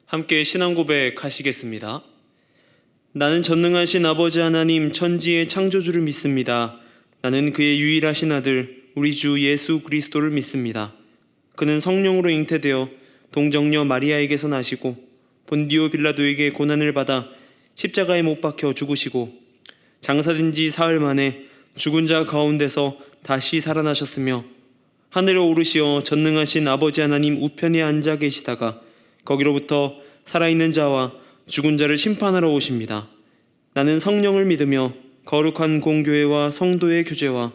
함께 신앙 고백하시겠습니다. 나는 전능하신 아버지 하나님 천지의 창조주를 믿습니다. 나는 그의 유일하신 아들 우리 주 예수 그리스도를 믿습니다. 그는 성령으로 잉태되어 동정녀 마리아에게서 나시고 본디오 빌라도에게 고난을 받아 십자가에 못 박혀 죽으시고 장사된 지 사흘 만에 죽은 자 가운데서 다시 살아나셨으며 하늘에 오르시어 전능하신 아버지 하나님 우편에 앉아 계시다가 거기로부터 살아있는 자와 죽은 자를 심판하러 오십니다. 나는 성령을 믿으며 거룩한 공교회와 성도의 교제와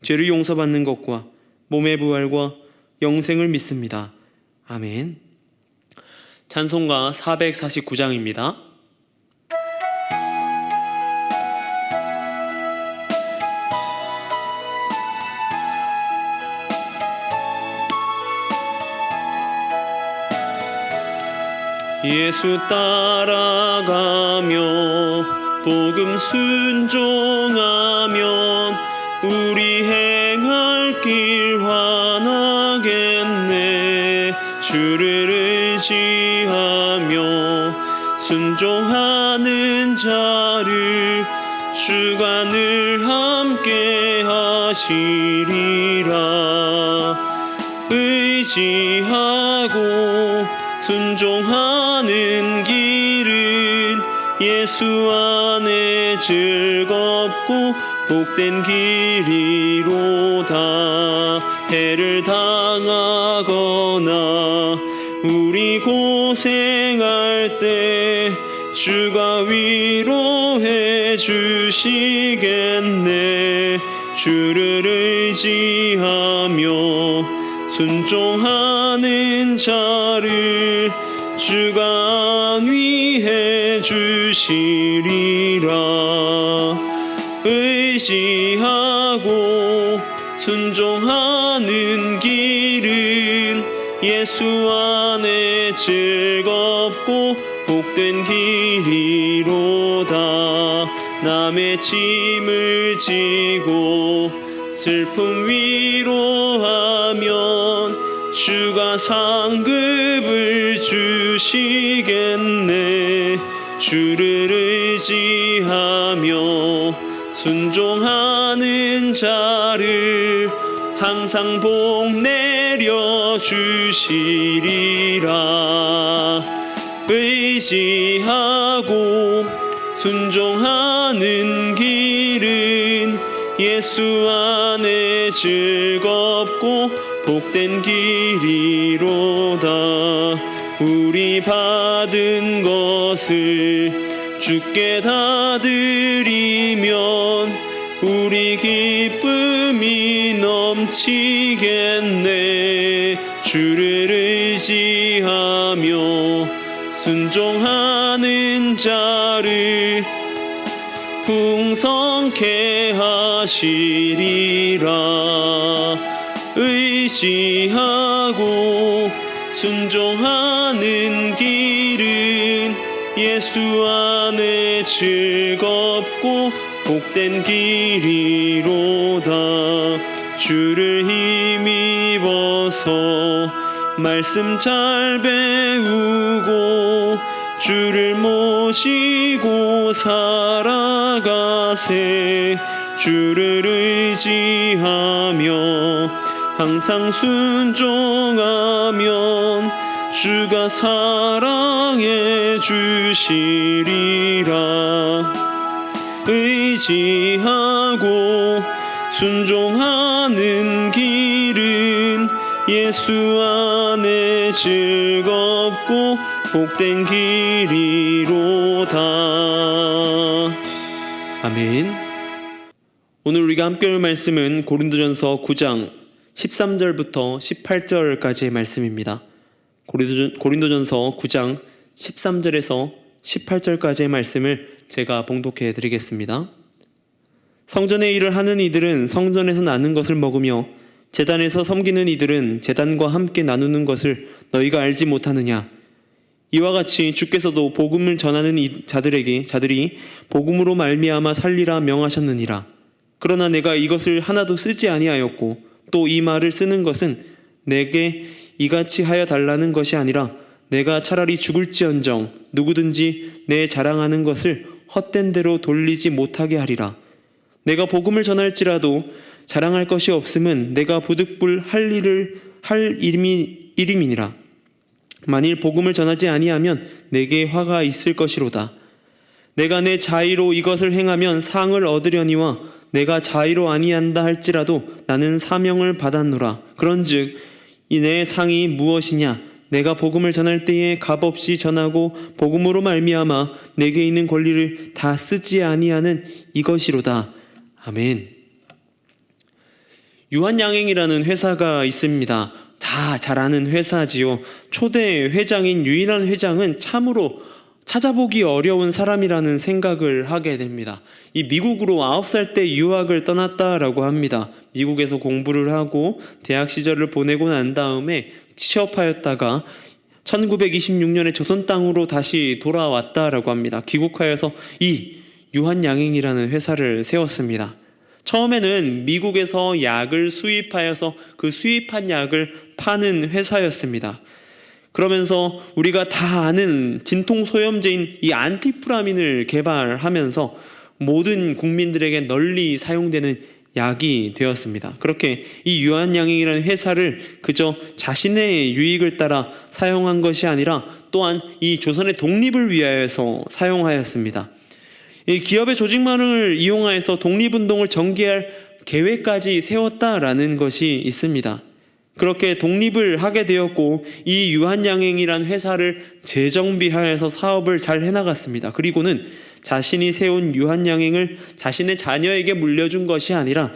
죄를 용서받는 것과 몸의 부활과 영생을 믿습니다. 아멘. 찬송가 449장입니다. 예수 따라가며 복음 순종하면 우리 행할 길 환하겠네. 주를 의지하며 순종하는 자를 주가 늘 함께 하시리라. 의지하고 순종하는 길은 예수 안에 즐겁고 복된 길이로다. 해를 당하거나 우리 고생할 때 주가 위로해 주시겠네. 주를 의지하며 순종하는 자를 주가 안위해 주시리라. 의지하고 순종하는 길은 예수 안에 즐겁고 복된 길이로다. 남의 짐을 지고 슬픔 위로하면 주가 상급을 주시겠네. 주를 의지하며 순종하는 자를 항상 복 내려 주시리라. 의지하고 순종하는 길은 예수 안에 즐겁고 복된 길이로다. 우리 받은 것을 주께 다 드리면 우리 기쁨이 넘치겠네. 주를 의지하며 순종하는 자를 풍성케 하시리라. 의지하고 순종하는 길은 예수 안에 즐겁고 복된 길이로다. 주를 힘입어서 말씀 잘 배우고 주를 모시고 살아가세. 주를 의지하며 항상 순종하면 주가 사랑해 주시리라. 의지하고 순종하는 길은 예수 안에 즐겁고 복된 길이로다. 아멘. 오늘 우리가 함께 할 말씀은 고린도전서 9장 13절부터 18절까지의 말씀입니다. 고린도전서 9장 13절에서 18절까지의 말씀을 제가 봉독해 드리겠습니다. 성전의 일을 하는 이들은 성전에서 나는 것을 먹으며 제단에서 섬기는 이들은 제단과 함께 나누는 것을 너희가 알지 못하느냐. 이와 같이 주께서도 복음을 전하는 자들이 복음으로 말미암아 살리라 명하셨느니라. 그러나 내가 이것을 하나도 쓰지 아니하였고 또 이 말을 쓰는 것은 내게 이같이 하여 달라는 것이 아니라 내가 차라리 죽을지언정 누구든지 내 자랑하는 것을 헛된 대로 돌리지 못하게 하리라. 내가 복음을 전할지라도 자랑할 것이 없음은 내가 부득불 할 일임이니라. 만일 복음을 전하지 아니하면 내게 화가 있을 것이로다. 내가 내 자의로 이것을 행하면 상을 얻으려니와 내가 자의로 아니한다 할지라도 나는 사명을 받았노라. 그런즉 이 내 상이 무엇이냐? 내가 복음을 전할 때에 값없이 전하고 복음으로 말미암아 내게 있는 권리를 다 쓰지 아니하는 이것이로다. 아멘. 유한양행이라는 회사가 있습니다. 다 잘 아는 회사지요. 초대 회장인 유일한 회장은 참으로 찾아보기 어려운 사람이라는 생각을 하게 됩니다. 이 미국으로 9살 때 유학을 떠났다라고 합니다. 미국에서 공부를 하고 대학 시절을 보내고 난 다음에 취업하였다가 1926년에 조선 땅으로 다시 돌아왔다라고 합니다. 귀국하여서 이 유한양행이라는 회사를 세웠습니다. 처음에는 미국에서 약을 수입하여서 그 수입한 약을 파는 회사였습니다. 그러면서 우리가 다 아는 진통소염제인 이 안티프라민을 개발하면서 모든 국민들에게 널리 사용되는 약이 되었습니다. 그렇게 이 유한양행이라는 회사를 그저 자신의 유익을 따라 사용한 것이 아니라 또한 이 조선의 독립을 위하여서 사용하였습니다. 이 기업의 조직망을 이용하여서 독립운동을 전개할 계획까지 세웠다라는 것이 있습니다. 그렇게 독립을 하게 되었고 이 유한양행이란 회사를 재정비하여서 사업을 잘 해나갔습니다. 그리고는 자신이 세운 유한양행을 자신의 자녀에게 물려준 것이 아니라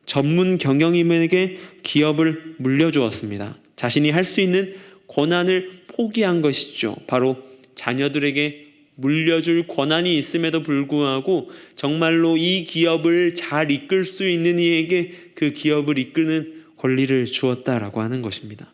전문 경영인에게 기업을 물려주었습니다. 자신이 할 수 있는 권한을 포기한 것이죠. 바로 자녀들에게 물려줄 권한이 있음에도 불구하고 정말로 이 기업을 잘 이끌 수 있는 이에게 그 기업을 이끄는 권리를 주었다라고 하는 것입니다.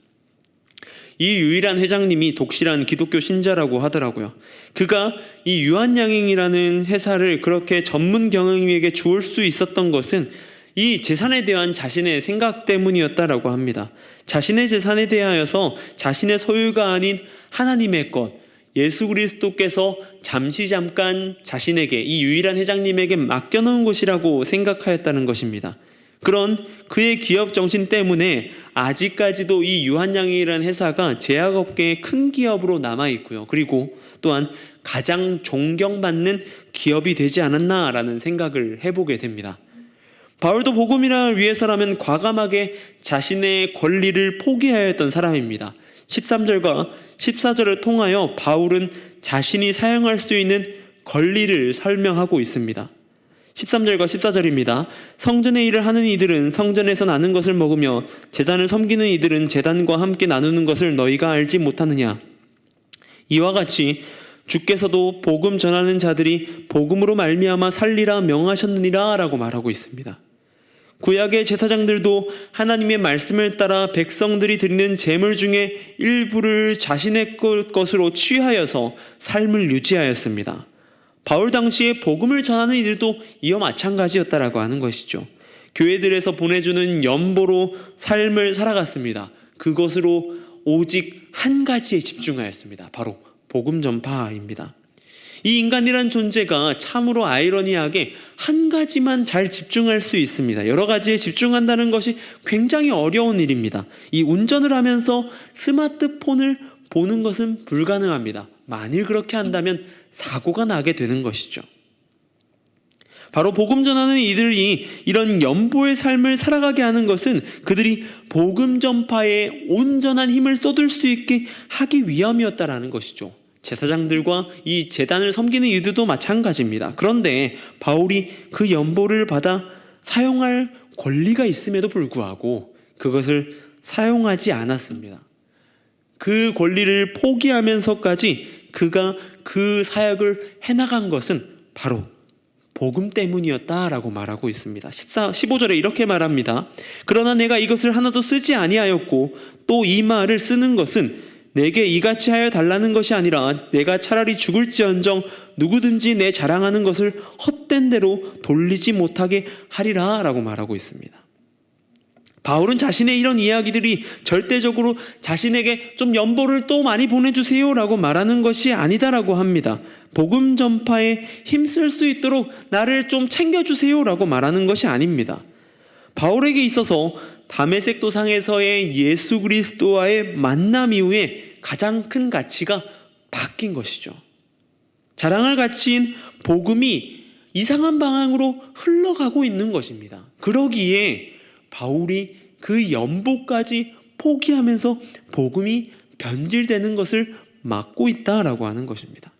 이 유일한 회장님이 독실한 기독교 신자라고 하더라고요. 그가 이 유한양행이라는 회사를 그렇게 전문 경영인에게 주올 수 있었던 것은 이 재산에 대한 자신의 생각 때문이었다라고 합니다. 자신의 재산에 대하여서 자신의 소유가 아닌 하나님의 것, 예수 그리스도께서 잠깐 자신에게 이 유일한 회장님에게 맡겨놓은 것이라고 생각하였다는 것입니다. 그런 그의 기업 정신 때문에 아직까지도 이 유한양행이라는 회사가 제약업계의 큰 기업으로 남아있고요. 그리고 또한 가장 존경받는 기업이 되지 않았나라는 생각을 해보게 됩니다. 바울도 복음이를 위해서라면 과감하게 자신의 권리를 포기하였던 사람입니다. 13절과 14절을 통하여 바울은 자신이 사용할 수 있는 권리를 설명하고 있습니다. 13절과 14절입니다. 성전의 일을 하는 이들은 성전에서 나는 것을 먹으며 제단을 섬기는 이들은 제단과 함께 나누는 것을 너희가 알지 못하느냐. 이와 같이 주께서도 복음 전하는 자들이 복음으로 말미암아 살리라 명하셨느니라 라고 말하고 있습니다. 구약의 제사장들도 하나님의 말씀을 따라 백성들이 드리는 제물 중에 일부를 자신의 것으로 취하여서 삶을 유지하였습니다. 바울 당시에 복음을 전하는 이들도 이와 마찬가지였다라고 하는 것이죠. 교회들에서 보내주는 연보로 삶을 살아갔습니다. 그것으로 오직 한 가지에 집중하였습니다. 바로 복음 전파입니다. 이 인간이란 존재가 참으로 아이러니하게 한 가지만 잘 집중할 수 있습니다. 여러 가지에 집중한다는 것이 굉장히 어려운 일입니다. 이 운전을 하면서 스마트폰을 보는 것은 불가능합니다. 만일 그렇게 한다면 사고가 나게 되는 것이죠. 바로 복음 전하는 이들이 이런 연보의 삶을 살아가게 하는 것은 그들이 복음 전파에 온전한 힘을 쏟을 수 있게 하기 위함이었다라는 것이죠. 제사장들과 이 제단을 섬기는 이들도 마찬가지입니다. 그런데 바울이 그 연보를 받아 사용할 권리가 있음에도 불구하고 그것을 사용하지 않았습니다. 그 권리를 포기하면서까지 그가 그 사역을 해나간 것은 바로 복음 때문이었다라고 말하고 있습니다. 15절에 이렇게 말합니다. 그러나 내가 이것을 하나도 쓰지 아니하였고 또 이 말을 쓰는 것은 내게 이같이 하여 달라는 것이 아니라 내가 차라리 죽을지언정 누구든지 내 자랑하는 것을 헛된 대로 돌리지 못하게 하리라 라고 말하고 있습니다. 바울은 자신의 이런 이야기들이 절대적으로 자신에게 좀 연보를 또 많이 보내주세요라고 말하는 것이 아니다라고 합니다. 복음 전파에 힘쓸 수 있도록 나를 좀 챙겨주세요라고 말하는 것이 아닙니다. 바울에게 있어서 다메섹 도상에서의 예수 그리스도와의 만남 이후에 가장 큰 가치가 바뀐 것이죠. 자랑할 가치인 복음이 이상한 방향으로 흘러가고 있는 것입니다. 그러기에 바울이 그 연보까지 포기하면서 복음이 변질되는 것을 막고 있다라고 하는 것입니다.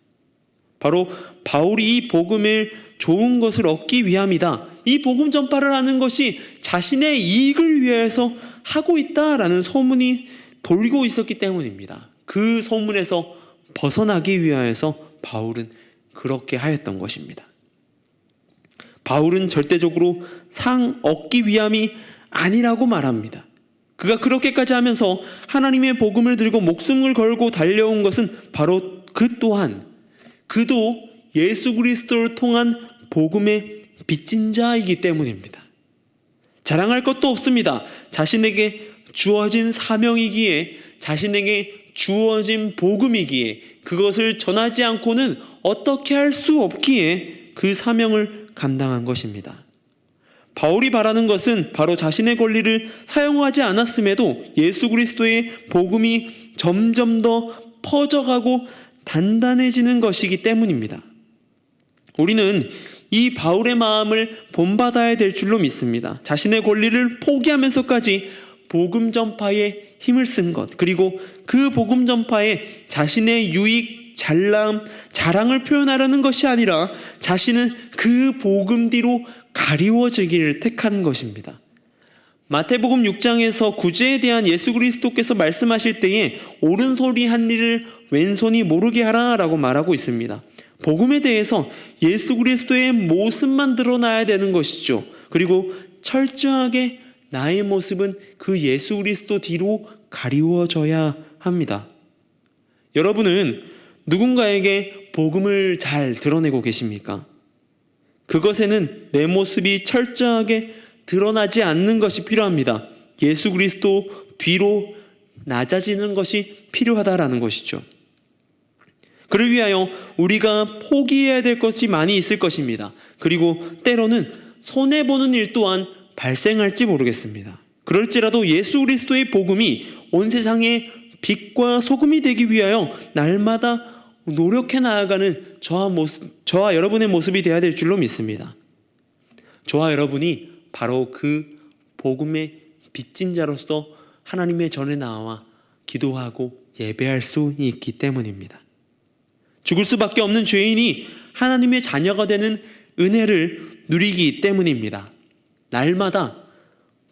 바로 바울이 이 복음을 좋은 것을 얻기 위함이다. 이 복음 전파를 하는 것이 자신의 이익을 위해서 하고 있다라는 소문이 돌고 있었기 때문입니다. 그 소문에서 벗어나기 위하여서 바울은 그렇게 하였던 것입니다. 바울은 절대적으로 상 얻기 위함이 아니라고 말합니다. 그가 그렇게까지 하면서 하나님의 복음을 들고 목숨을 걸고 달려온 것은 바로 그 또한 그도 예수 그리스도를 통한 복음의 빚진 자이기 때문입니다. 자랑할 것도 없습니다. 자신에게 주어진 사명이기에, 자신에게 주어진 복음이기에, 그것을 전하지 않고는 어떻게 할 수 없기에 그 사명을 감당한 것입니다. 바울이 바라는 것은 바로 자신의 권리를 사용하지 않았음에도 예수 그리스도의 복음이 점점 더 퍼져가고 단단해지는 것이기 때문입니다. 우리는 이 바울의 마음을 본받아야 될 줄로 믿습니다. 자신의 권리를 포기하면서까지 복음 전파에 힘을 쓴 것, 그리고 그 복음 전파에 자신의 유익, 잘남, 자랑을 표현하려는 것이 아니라 자신은 그 복음 뒤로 가리워지기를 택한 것입니다. 마태복음 6장에서 구제에 대한 예수 그리스도께서 말씀하실 때에 옳은 소리 한 일을 왼손이 모르게 하라라고 말하고 있습니다. 복음에 대해서 예수 그리스도의 모습만 드러나야 되는 것이죠. 그리고 철저하게 나의 모습은 그 예수 그리스도 뒤로 가리워져야 합니다. 여러분은 누군가에게 복음을 잘 드러내고 계십니까? 그것에는 내 모습이 철저하게 드러나지 않는 것이 필요합니다. 예수 그리스도 뒤로 낮아지는 것이 필요하다라는 것이죠. 그를 위하여 우리가 포기해야 될 것이 많이 있을 것입니다. 그리고 때로는 손해보는 일 또한 발생할지 모르겠습니다. 그럴지라도 예수 그리스도의 복음이 온 세상의 빛과 소금이 되기 위하여 날마다 노력해 나아가는 저와 여러분의 모습이 되어야 될 줄로 믿습니다. 저와 여러분이 바로 그 복음의 빚진 자로서 하나님의 전에 나와 기도하고 예배할 수 있기 때문입니다. 죽을 수밖에 없는 죄인이 하나님의 자녀가 되는 은혜를 누리기 때문입니다. 날마다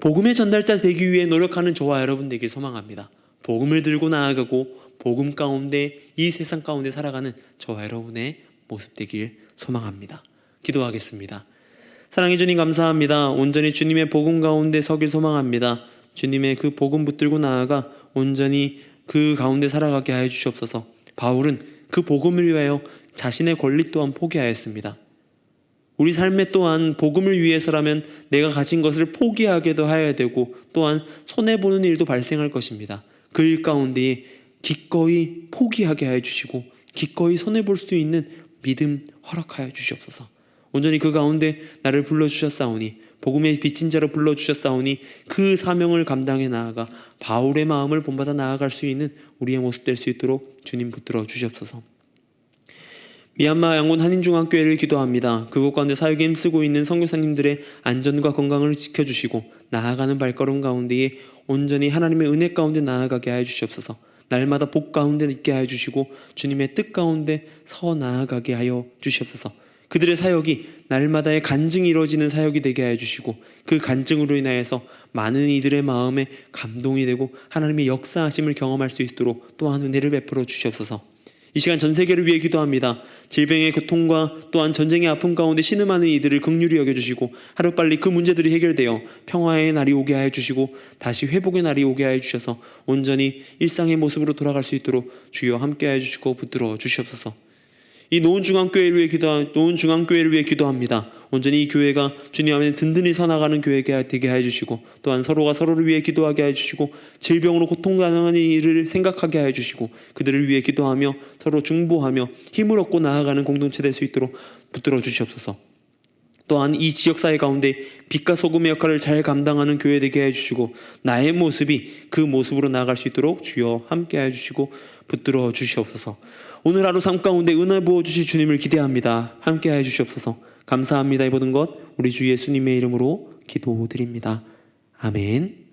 복음의 전달자 되기 위해 노력하는 저와 여러분 되길 소망합니다. 복음을 들고 나아가고 복음 가운데 이 세상 가운데 살아가는 저와 여러분의 모습 되길 소망합니다. 기도하겠습니다. 사랑해 주님 감사합니다. 온전히 주님의 복음 가운데 서길 소망합니다. 주님의 그 복음 붙들고 나아가 온전히 그 가운데 살아가게 하여 주시옵소서. 바울은 그 복음을 위하여 자신의 권리 또한 포기하였습니다. 우리 삶에 또한 복음을 위해서라면 내가 가진 것을 포기하게도 해야 되고 또한 손해보는 일도 발생할 것입니다. 그 일 가운데에 기꺼이 포기하게 하여 주시고 기꺼이 손해볼 수 있는 믿음 허락하여 주시옵소서. 온전히 그 가운데 나를 불러주셨사오니 복음의 빚진 자로 불러주셨사오니 그 사명을 감당해 나아가 바울의 마음을 본받아 나아갈 수 있는 우리의 모습 될 수 있도록 주님 붙들어 주시옵소서. 미얀마 양곤 한인중앙교회를 기도합니다. 그곳 가운데 사역에 힘쓰고 있는 선교사님들의 안전과 건강을 지켜주시고 나아가는 발걸음 가운데에 온전히 하나님의 은혜 가운데 나아가게 하여 주시옵소서. 날마다 복 가운데 있게 하여 주시고 주님의 뜻 가운데 서 나아가게 하여 주시옵소서. 그들의 사역이 날마다의 간증이 이루어지는 사역이 되게 하여 주시고 그 간증으로 인하여서 많은 이들의 마음에 감동이 되고 하나님의 역사하심을 경험할 수 있도록 또한 은혜를 베풀어 주시옵소서. 이 시간 전 세계를 위해 기도합니다. 질병의 고통과 또한 전쟁의 아픔 가운데 신음하는 이들을 긍휼히 여겨주시고 하루빨리 그 문제들이 해결되어 평화의 날이 오게 하여 주시고 다시 회복의 날이 오게 하여 주셔서 온전히 일상의 모습으로 돌아갈 수 있도록 주여 함께 하여 주시고 붙들어 주시옵소서. 이 노은중앙교회를 위해 기도합니다. 온전히 이 교회가 주님 안에 든든히 서나가는 교회가 되게 해주시고, 또한 서로가 서로를 위해 기도하게 해주시고, 질병으로 고통당하는 일을 생각하게 해주시고, 그들을 위해 기도하며 서로 중보하며 힘을 얻고 나아가는 공동체 될 수 있도록 붙들어 주시옵소서. 또한 이 지역사회 가운데 빛과 소금의 역할을 잘 감당하는 교회 되게 해주시고, 나의 모습이 그 모습으로 나아갈 수 있도록 주여 함께 해주시고 붙들어 주시옵소서. 오늘 하루 삶 가운데 은혜 부어주실 주님을 기대합니다. 함께 해주시옵소서. 감사합니다. 이 모든 것 우리 주 예수님의 이름으로 기도드립니다. 아멘.